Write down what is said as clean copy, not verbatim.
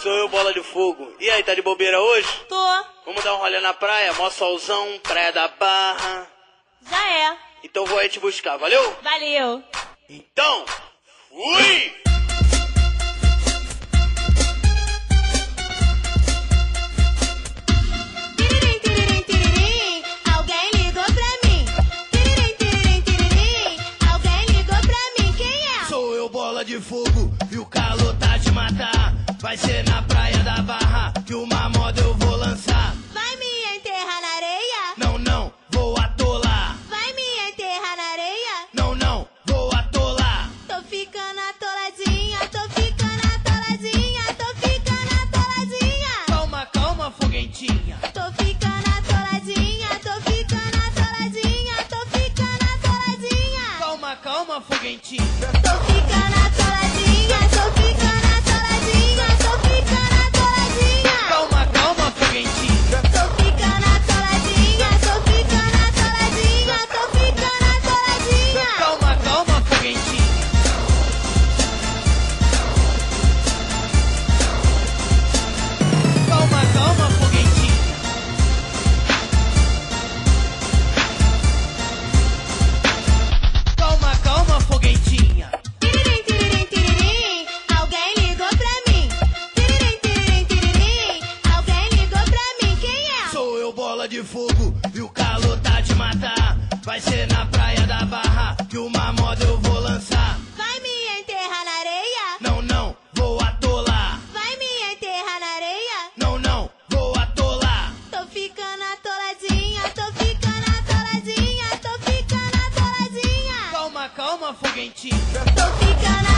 Sou eu, Bola de Fogo. E aí, tá de bobeira hoje? Tô. Vamos dar um rolê na praia? Mó solzão, praia da Barra. Já é. Então vou aí te buscar, valeu? Valeu. Então, fui! Tiririm, tiririm, tiririm, alguém ligou pra mim. Tiririm, tiririm, tiririm, alguém ligou pra mim. Quem é? Sou eu, Bola de Fogo, e o calor tá de matar. Vai ser na praia da Barra que uma moda eu vou lançar. Vai me enterrar na areia? Não, não, vou atolar. Vai me enterrar na areia? Não, não, vou atolar. Tô ficando atoladinha, tô ficando atoladinha, tô ficando atoladinha. Calma, calma, foguentinha. Tô ficando atoladinha, tô ficando atoladinha, tô ficando atoladinha. Calma, calma, foguentinha. Tô ficando atoladinha, tô ficando atoladinha, tô ficando atoladinha. Calma, calma, foguentinha. Tô ficando atoladinha, tô ficando atoladinha, tô ficando atoladinha. Calma, calma, foguentinha. Calma, calma, foguentinha. Calma, calma, foguentinha. Tiririm, tiririm, tiririm, alguém ligou pra mim. Tiririm, tiririm, tiririm, alguém ligou pra mim. Quem é? Sou eu, Bola de Fogo, e o calor tá de matar. Vai ser na praia da Barra que uma moda eu vou lançar. Vai me enterrar na areia? Não, não, vou atolar. Vai me enterrar na areia? Não, não, vou atolar. Tô ficando atoladinha, tô ficando atoladinha, tô ficando atoladinha. Calma, calma, foguentinha. Tô ficando